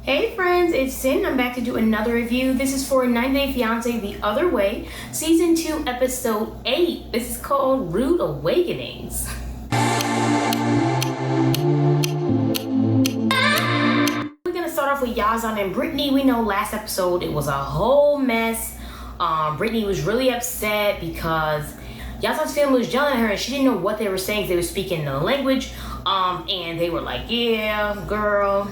Hey friends, it's Sin. I'm back to do another review. This is for 90 Day Fiance The Other Way, Season 2, Episode 8. This is called Rude Awakenings. We're gonna start off with Yazan and Brittany. We know last episode it was a whole mess. Brittany was really upset because Yazan's family was yelling at her and she didn't know what they were saying. They were speaking the language. And they were like, yeah, girl,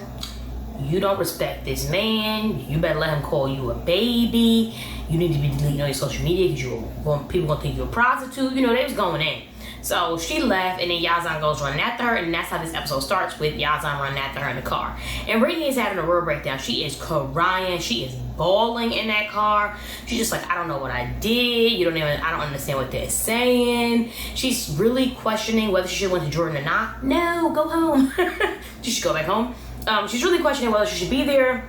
you don't respect this man. You better let him call you a baby. You need to be deleting all your social media because people gonna think you're a prostitute. You know, they was going in. So she left, and then Yazan goes running after her, and that's how this episode starts, with Yazan running after her in the car. And Brittany is having a real breakdown. She is crying. She is bawling in that car. She's just like, I don't know what I did. I don't understand what they're saying. She's really questioning whether she should went to Jordan or not. No, go home. She should go back home. She's really questioning whether she should be there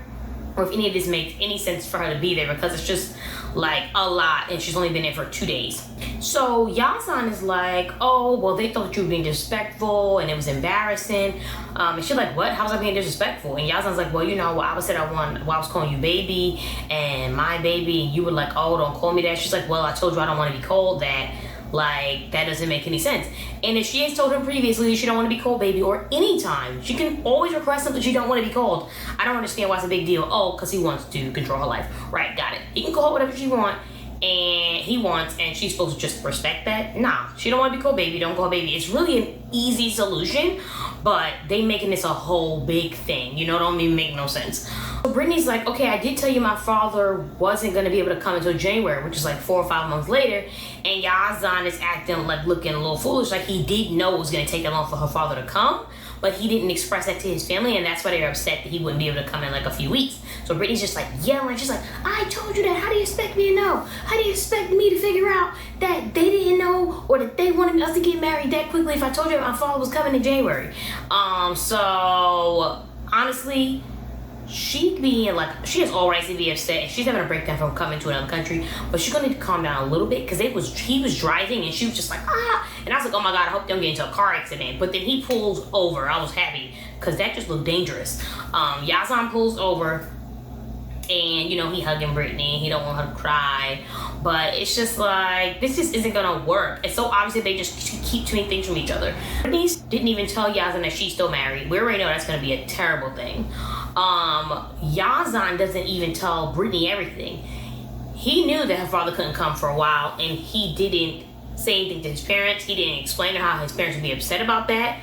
or if any of this makes any sense for her to be there, because it's just like a lot and she's only been there for 2 days. So Yazan is like, oh, well, they thought you were being disrespectful and it was embarrassing. And she's like, what? How was I being disrespectful? And Yazan's like, well, I was calling you baby and my baby, and you were like, oh, don't call me that. She's like, well, I told you I don't want to be called that. Like, that doesn't make any sense. And if she has told him previously she don't want to be called baby, or anytime, she can always request something she don't want to be called. I don't understand why it's a big deal. Oh, because he wants to control her life. Right, got it. He can call her whatever she wants, and he wants, and she's supposed to just respect that. Nah, she don't want to be called baby, don't call her baby. It's really an easy solution, but they making this a whole big thing. You know, it don't even make no sense. So Brittany's like, okay, I did tell you my father wasn't going to be able to come until January, which is like 4 or 5 months later. And Yazan is acting like, looking a little foolish, like he did know it was going to take that long for her father to come, but he didn't express that to his family, and that's why they're upset that he wouldn't be able to come in like a few weeks. So Brittany's just like yelling. She's like, I told you that. How do you expect me to know? How do you expect me to figure out that they didn't know, or that they wanted us to get married that quickly if I told you that my father was coming in January? So honestly, she has all rights to be upset. She's having a breakdown from coming to another country, but she's gonna need to calm down a little bit, because he was driving and she was just like, and I was like, oh my god, I hope they don't get into a car accident. But then he pulls over. I was happy because that just looked dangerous. Yazan pulls over, and he hugging Brittany. He don't want her to cry, but it's just like, this just isn't gonna work. It's so obvious that they just keep doing things from each other. Brittany didn't even tell Yazan that she's still married. We already know that's gonna be a terrible thing. Yazan doesn't even tell Brittany everything. He knew that her father couldn't come for a while, and he didn't say anything to his parents. He didn't explain to how his parents would be upset about that.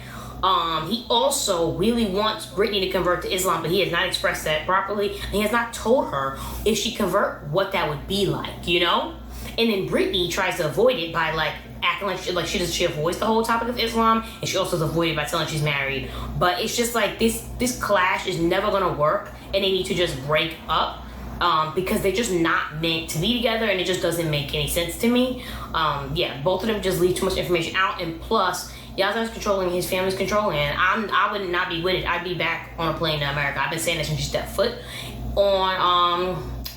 He also really wants Brittany to convert to Islam, but he has not expressed that properly. And he has not told her, if she convert, what that would be like, And then Brittany tries to avoid it by acting like she avoids the whole topic of Islam, and she also avoids it by telling she's married. But it's just like this clash is never gonna work, and they need to just break up, because they're just not meant to be together, and it just doesn't make any sense to me. Both of them just leave too much information out, and plus Yazan's controlling, his family's controlling, and I would not be with it. I'd be back on a plane to America. I've been saying that since she stepped foot on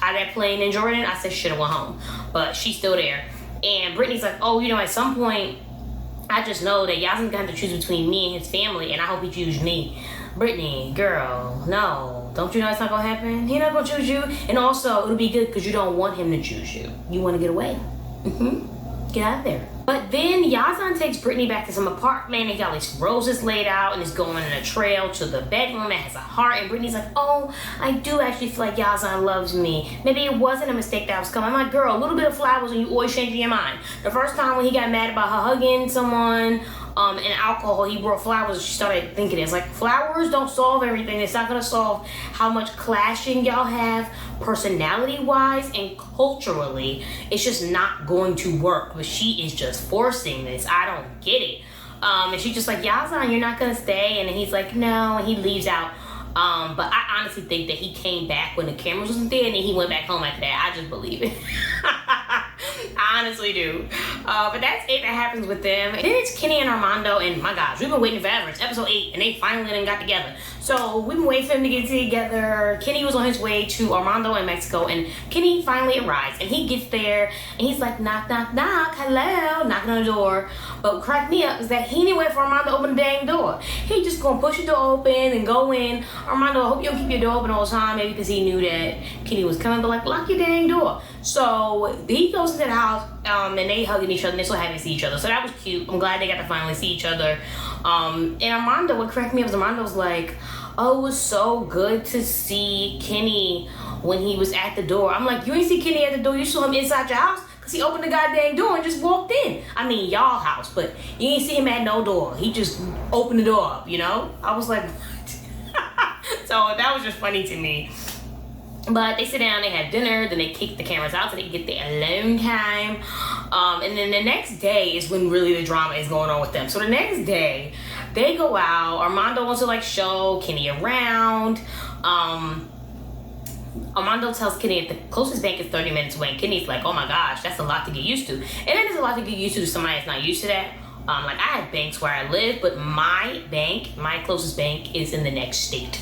out of that plane in Jordan. I said she should have went home, but she's still there. And Brittany's like, oh, at some point, I just know that Yazan's gonna have to choose between me and his family, and I hope he chooses me. Brittany, girl, no. Don't you know it's not gonna happen? He's not gonna choose you. And also, it'll be good because you don't want him to choose you. You want to get away. Get out of there. But then Yazan takes Brittany back to some apartment, and he got these roses laid out, and is going in a trail to the bedroom that has a heart. And Brittany's like, oh, I do actually feel like Yazan loves me. Maybe it wasn't a mistake that I was coming. I'm like, girl, a little bit of flowers and you always changing your mind. The first time when he got mad about her hugging someone and alcohol, he brought flowers, and she started thinking it's like, flowers don't solve everything. It's not gonna solve how much clashing y'all have personality wise and culturally. It's just not going to work. But she is just forcing this. I don't get it. And she's just like, Yazan, you're not gonna stay. And then he's like, no, and he leaves out. But I honestly think that he came back when the cameras wasn't there, and then he went back home after that. I just believe it. I honestly do. But that's it that happens with them. And then it's Kenny and Armando, and my gosh, we've been waiting forever. It's episode 8, and they finally then got together. So we've been waiting for them to get together. Kenny was on his way to Armando in Mexico, and Kenny finally arrives, and he gets there, and he's like, knock, knock, knock, hello, knocking on the door. But what cracked me up is that he didn't wait for Armando to open the dang door. He just gonna push the door open and go in. Armando, I hope you don't keep your door open all the time, maybe because he knew that Kenny was coming, but like, lock your dang door. So he goes into the house, and they hugging each other, and they're so happy to see each other. So that was cute. I'm glad they got to finally see each other. And Armando, what cracked me up is Armando was like, oh, it was so good to see Kenny when he was at the door. I'm like, you ain't see Kenny at the door, you saw him inside your house? Because he opened the goddamn door and just walked in. I mean, y'all house, but you ain't see him at no door. He just opened the door up, you know? I was like, what? So that was just funny to me. But they sit down, they have dinner, then they kick the cameras out so they can get their alone time. And then the next day is when really the drama is going on with them. So the next day, they go out. Armando wants to like show Kenny around. Armando tells Kenny that the closest bank is 30 minutes away. And Kenny's like, oh my gosh, that's a lot to get used to. And it is a lot to get used to somebody that's not used to that. Like I have banks where I live, but my closest bank is in the next state.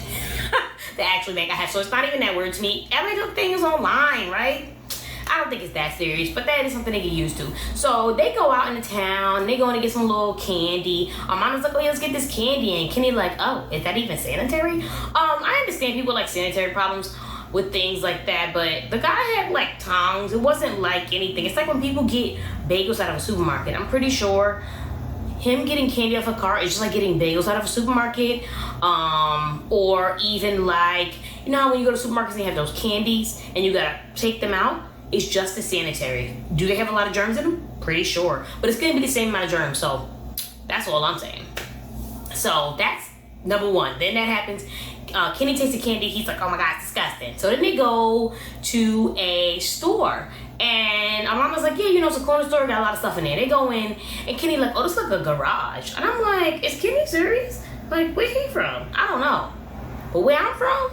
The actual bank I have. So it's not even that weird to me. Everything is online, right? I don't think it's that serious, but that is something they get used to. So they go out into town, they going to get some little candy. Armando's like, oh yeah, let's get this candy. And Kenny like, oh, is that even sanitary? I understand people like sanitary problems with things like that, but the guy had like tongs. It wasn't like anything. It's like when people get bagels out of a supermarket. I'm pretty sure him getting candy off a cart is just like getting bagels out of a supermarket. Or even like, you know how when you go to supermarkets and they have those candies and you gotta take them out? It's just as sanitary. Do they have a lot of germs in them? Pretty sure. But it's gonna be the same amount of germs, so that's all I'm saying. So that's number one. Then that happens. Kenny takes the candy. He's like, oh my God, it's disgusting. So then they go to a store. And Armando's like, yeah, you know, it's a corner store, got a lot of stuff in there. They go in, and Kenny like, oh, this is like a garage. And I'm like, is Kenny serious? Like, where he from? I don't know. But where I'm from,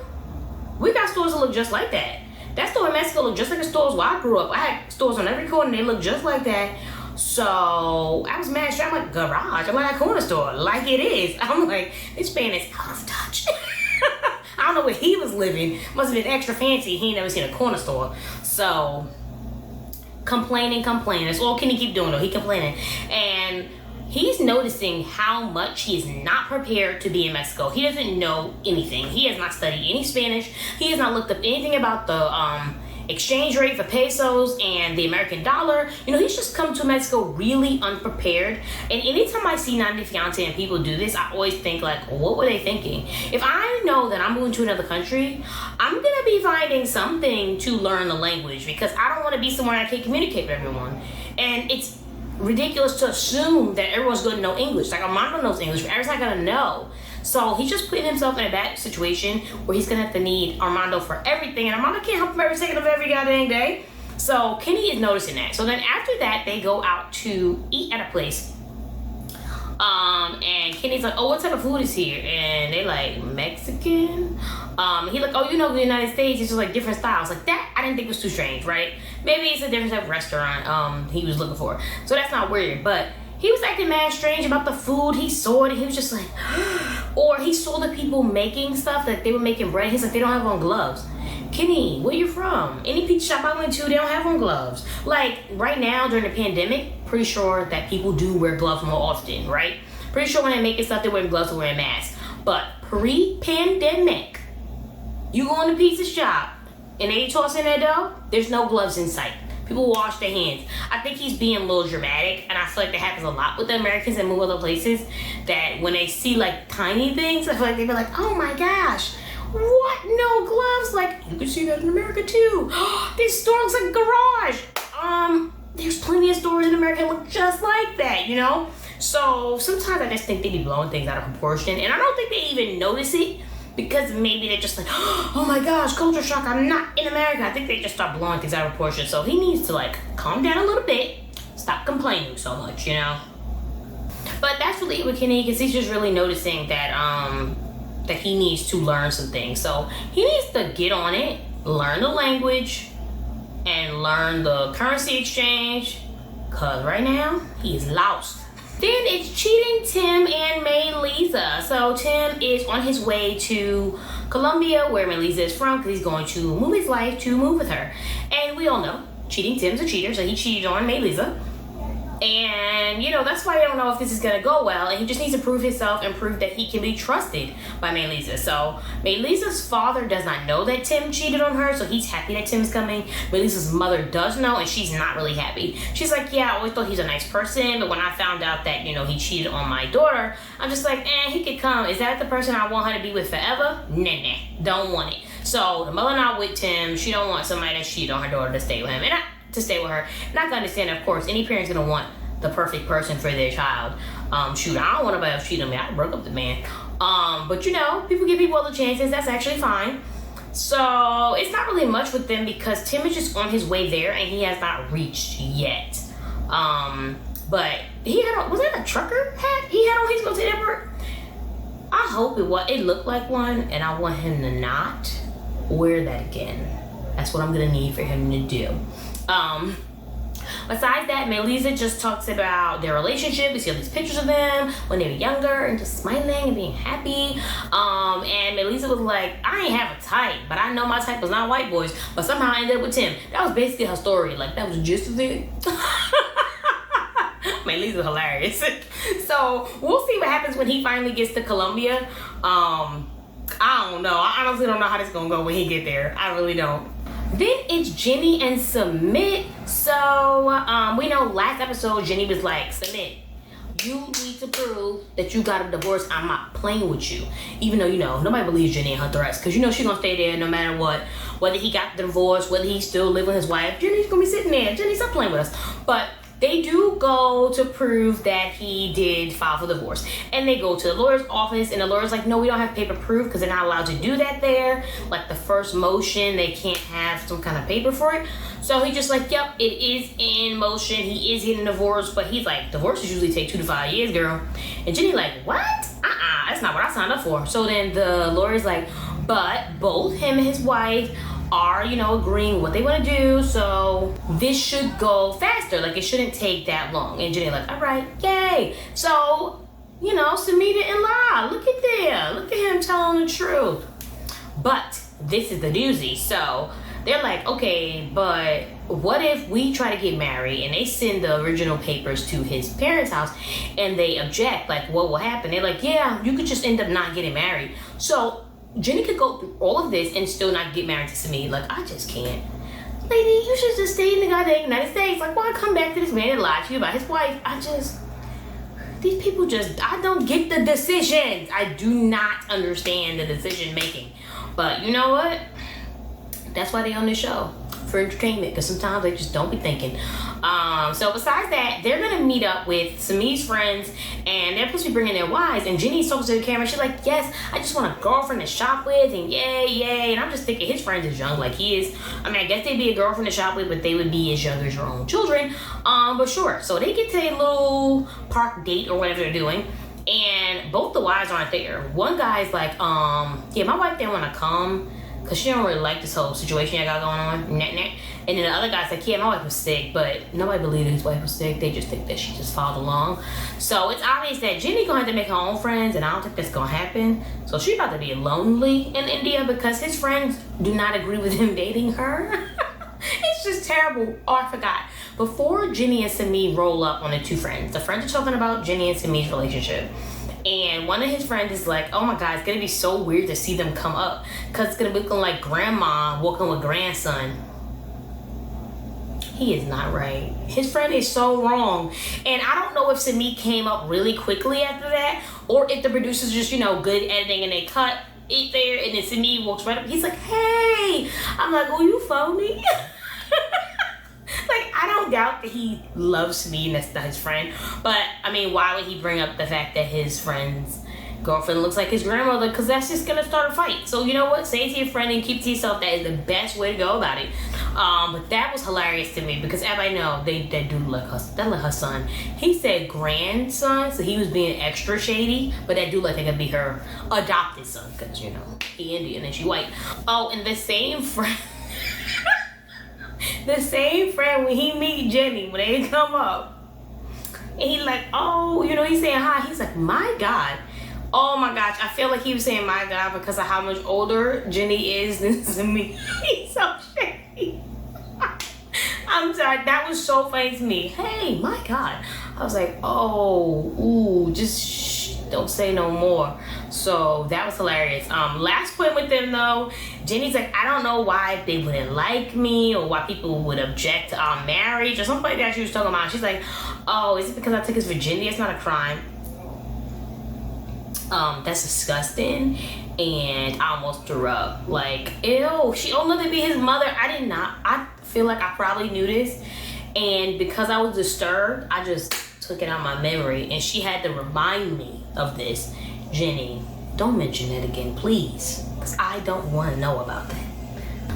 we got stores that look just like that. That store in Mexico looked just like the stores where I grew up. I had stores on every corner, and they look just like that. So I was mad. I'm like, garage? I'm like, a corner store, like it is. I'm like, this man is out of touch. I don't know where he was living. Must have been extra fancy. He ain't never seen a corner store. So complaining. That's all Kenny keep doing though. He complaining. And he's noticing how much he is not prepared to be in Mexico. He doesn't know anything. He has not studied any Spanish. He has not looked up anything about the exchange rate for pesos and the American dollar. You know, he's just come to Mexico really unprepared. And anytime I see 90 Fiance and people do this, I always think like, what were they thinking? If I know that I'm moving to another country, I'm gonna be finding something to learn the language, because I don't want to be somewhere I can't communicate with everyone. And it's ridiculous to assume that everyone's going to know English. Like Armando knows English, but everyone's not going to know. So he's just putting himself in a bad situation where he's going to have to need Armando for everything, and Armando can't help him every second of every goddamn day. So Kenny is noticing that. So then after that, they go out to eat at a place. And Kenny's like, oh, what type of food is here? And they like, Mexican? He like, oh, you know, the United States is just like different styles. Like that, I didn't think was too strange, right? Maybe it's a different type of restaurant he was looking for. So that's not weird, but he was acting mad strange about the food. He saw it and he was just like, or he saw the people making stuff, that they were making bread. He's like, they don't have on gloves. Kenny, where you from? Any pizza shop I went to, they don't have on gloves. Like right now during the pandemic, pretty sure that people do wear gloves more often, right? Pretty sure when they're making stuff, they're wearing gloves or wearing masks. But pre-pandemic, you go in the pizza shop and they toss in their dough, there's no gloves in sight. People wash their hands. I think he's being a little dramatic, and I feel like that happens a lot with the Americans that move other places, that when they see like tiny things, I feel like they be like, oh my gosh, what? No gloves? Like, you can see that in America too. This store looks like a garage. There's plenty of stores in America that look just like that, you know? So sometimes I just think they be blowing things out of proportion, and I don't think they even notice it, because maybe they're just like, oh my gosh, culture shock, I'm not in America. I think they just start blowing things out of proportion. So he needs to like calm down a little bit, stop complaining so much, you know? But that's really it with Kenny, because he's just really noticing that that he needs to learn some things. So he needs to get on it, learn the language, and learn the currency exchange, Cause right now, he's lost. Then it's cheating Tim and Maylisa. So Tim is on his way to Colombia, where Maylisa is from, because he's going to move his life to move with her. And we all know, cheating Tim's a cheater, so he cheated on Maylisa. And, you know, that's why I don't know if this is going to go well. And he just needs to prove himself and prove that he can be trusted by Maylisa. So, Maylisa's father does not know that Tim cheated on her. So, he's happy that Tim's coming. Maylisa's mother does know, and she's not really happy. She's like, yeah, I always thought he was a nice person. But when I found out that, you know, he cheated on my daughter, I'm just like, he could come. Is that the person I want her to be with forever? Nah, don't want it. So, the mother not with Tim. She don't want somebody that cheated on her daughter to stay with him. To stay with her. And I can understand, of course, any parent's gonna want the perfect person for their child. Shoot, I don't want nobody else cheating on me. I broke up the man. But you know, people give people other chances. That's actually fine. So it's not really much with them because Tim is just on his way there and he has not reached yet. But he had was that a trucker hat he had on? He's gonna take that work. I hope it looked like one, and I want him to not wear that again. That's what I'm gonna need for him to do. Besides that, Maylisa just talks about their relationship. We see all these pictures of them when they were younger and just smiling and being happy. And Maylisa was like, I ain't have a type, but I know my type was not white boys, but somehow I ended up with Tim. That was basically her story. Like, that was just of it. Maylisa's hilarious. So we'll see what happens when he finally gets to Colombia. I don't know. I honestly don't know how this is gonna go when he get there. I really don't. Then it's Jenny and Sumit. So, we know last episode, Jenny was like, Sumit, you need to prove that you got a divorce. I'm not playing with you. Even though, you know, nobody believes Jenny and her threats. Because, you know, she's going to stay there no matter what. Whether he got the divorce, whether he still live with his wife. Jenny's going to be sitting there. Jenny, stop playing with us. But they do go to prove that he did file for divorce. And they go to the lawyer's office, and the lawyer's like, no, we don't have paper proof because they're not allowed to do that there. Like the first motion, they can't have some kind of paper for it. So he's just like, yep, it is in motion. He is getting divorced, but he's like, divorces usually take 2 to 5 years, girl. And Jenny like, what? That's not what I signed up for. So then the lawyer's like, but both him and his wife are, you know, agreeing what they want to do, so this should go faster. Like, it shouldn't take that long. And Jenny like, all right, yay. So, you know, Sami didn't lie. Look at there. Look at him telling the truth. But this is the doozy. So they're like, okay, but what if we try to get married and they send the original papers to his parents' house and they object? Like, what will happen? They're like, yeah, you could just end up not getting married. So Jenny could go through all of this and still not get married to Sami. Like, I just can't. Lady, you should just stay in the goddamn United States. Like, why come back to this man and lie to you about his wife? These people I don't get the decisions. I do not understand the decision making. But you know what? That's why they on this show. For entertainment, because sometimes they just don't be thinking. So besides that, they're gonna meet up with Sami's friends, and they're supposed to be bringing their wives. And Jenny's talking to the camera. She's like, "Yes, I just want a girlfriend to shop with, and yay!" And I'm just thinking, his friends is young, like he is. I mean, I guess they'd be a girlfriend to shop with, but they would be as young as your own children. But sure. So they get to a little park date or whatever they're doing, and both the wives aren't there. One guy's like, "Yeah, my wife didn't want to come." Because she don't really like this whole situation I got going on. And then the other guy's like, yeah, my wife was sick. But nobody believed his wife was sick. They just think that she just followed along. So it's obvious that Jenny going to have to make her own friends. And I don't think that's going to happen. So she's about to be lonely in India because his friends do not agree with him dating her. It's just terrible. Oh, I forgot. Before Jenny and Sami roll up on the two friends, the friends are talking about Jenny and Sami's relationship. And one of his friends is like, oh my God, it's going to be so weird to see them come up. Because it's going to be looking like grandma walking with grandson. He is not right. His friend is so wrong. And I don't know if Sami came up really quickly after that. Or if the producers just, you know, good editing and they cut it there. And then Sami walks right up. He's like, hey. I'm like, oh, you phony. Like, I don't doubt that he loves me and that's not his friend. But, I mean, why would he bring up the fact that his friend's girlfriend looks like his grandmother? Because that's just going to start a fight. So, you know what? Say it to your friend and keep it to yourself. That is the best way to go about it. But that was hilarious to me because everybody know they do like her. That like her son. He said grandson, so he was being extra shady. But that do like that could be her adopted son because, you know, he Indian and she white. Oh, and the same friend... The same friend when he meet Jenny, when they come up, and he like, oh, you know, he's saying hi. He's like, my God. Oh my gosh, I feel like he was saying my God because of how much older Jenny is than me. He's so shady. I'm sorry, that was so funny to me. Hey, my God. I was like, oh, ooh, just shh, don't say no more. So that was hilarious. Last point with them though, Jenny's like, I don't know why they wouldn't like me or why people would object to our marriage or something like that she was talking about. She's like, oh, is it because I took his virginity? It's not a crime. That's disgusting, and I almost threw up. Like, ew, she only to be his mother. I feel like I probably knew this, and because I was disturbed, I just took it out of my memory, and she had to remind me of this. Jenny, don't mention it again, please, because I don't want to know about that.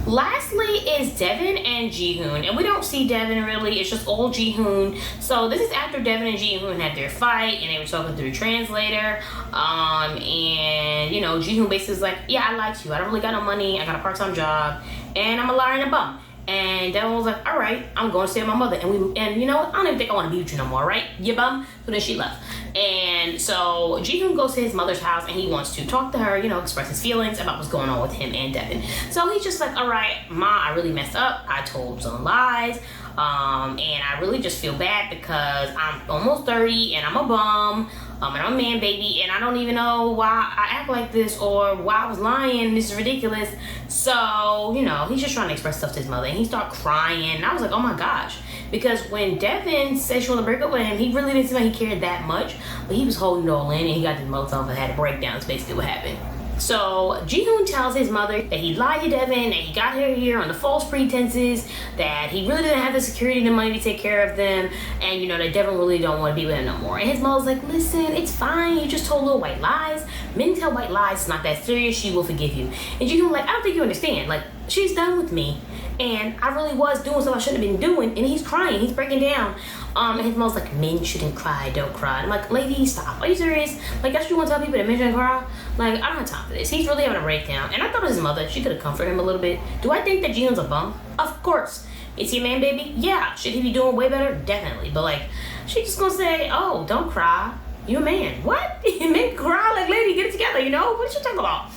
Lastly is Devin and Jihoon, and we don't see Devin really, it's just all Jihoon. So this is after Devin and Jihoon had their fight and they were talking through the translator, and you know, Jihoon basically was like, yeah, I liked you, I don't really got no money, I got a part-time job, and I'm a liar and a bum. And Devin was like, all right, I'm going to stay with my mother. And you know, I don't even think I want to be with you no more, right? You bum? So then she left. And so Jihoon goes to his mother's house and he wants to talk to her, you know, express his feelings about what's going on with him and Devin. So he's just like, all right, Ma, I really messed up. I told some lies. And I really just feel bad because I'm almost 30 and I'm a bum. And I'm a man baby, and I don't even know why I act like this or why I was lying. This is ridiculous. So, you know, he's just trying to express stuff to his mother, and he started crying. And I was like, oh my gosh. Because when Devin said she wanted to break up with him, he really didn't seem like he cared that much, but he was holding it all in, and he got his mouth off and had a breakdown. That's basically what happened. So Jihoon tells his mother that he lied to Devin, that he got her here on the false pretenses, that he really didn't have the security and the money to take care of them, and you know that Devin really don't want to be with him no more. And his mother's like, listen, it's fine, you just told little white lies. Men tell white lies, it's not that serious, she will forgive you. And Jihoon like, I don't think you understand, like, she's done with me, and I really was doing stuff I shouldn't have been doing. And he's crying, he's breaking down. And his mom's like, men shouldn't cry, don't cry. I'm like, lady, stop. Are you serious? Like, that's what you want to tell people that men shouldn't cry? Like, I don't have time for this. He's really having a breakdown. And I thought it was his mother. She could have comforted him a little bit. Do I think that Jihoon's a bum? Of course. Is he a man, baby? Yeah. Should he be doing way better? Definitely. But like, she's just gonna say, oh, don't cry. You a man. What? Men cry? Like, lady, get it together, you know? What you talking about?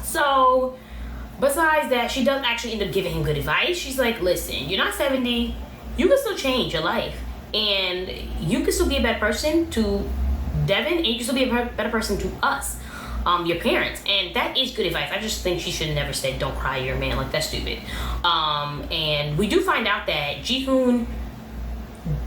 So besides that, she does actually end up giving him good advice. She's like, listen, you're not 70. You can still change your life. And you can still be a better person to Devin, and you can still be a better person to us, your parents. And that is good advice. I just think she should have never said, don't cry, you're a man. Like, that's stupid. And we do find out that Jihoon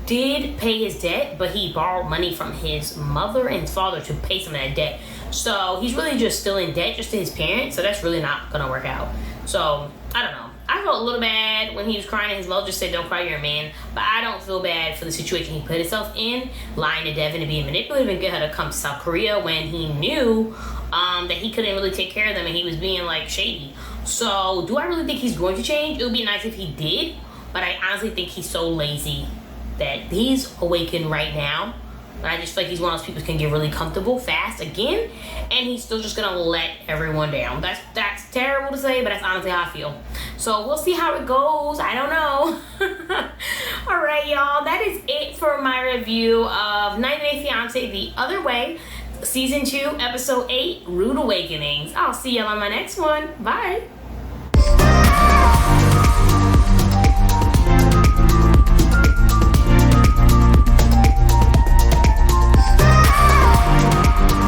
did pay his debt, but he borrowed money from his mother and his father to pay some of that debt. So he's really just still in debt just to his parents. So that's really not gonna work out. So I don't know. I felt a little bad when he was crying and his mother just said, don't cry, you're a man. But I don't feel bad for the situation he put himself in, lying to Devin and being manipulative and get her to come to South Korea when he knew that he couldn't really take care of them and he was being like shady. So do I really think he's going to change? It would be nice if he did, but I honestly think he's so lazy that he's awakened right now. And I just feel like he's one of those people who can get really comfortable fast again, and he's still just gonna let everyone down. That's terrible to say, but that's honestly how I feel. So we'll see how it goes. I don't know. All right, y'all. That is it for my review of 90 Day Fiance The Other Way, Season 2, Episode 8, Rude Awakenings. I'll see y'all on my next one. Bye.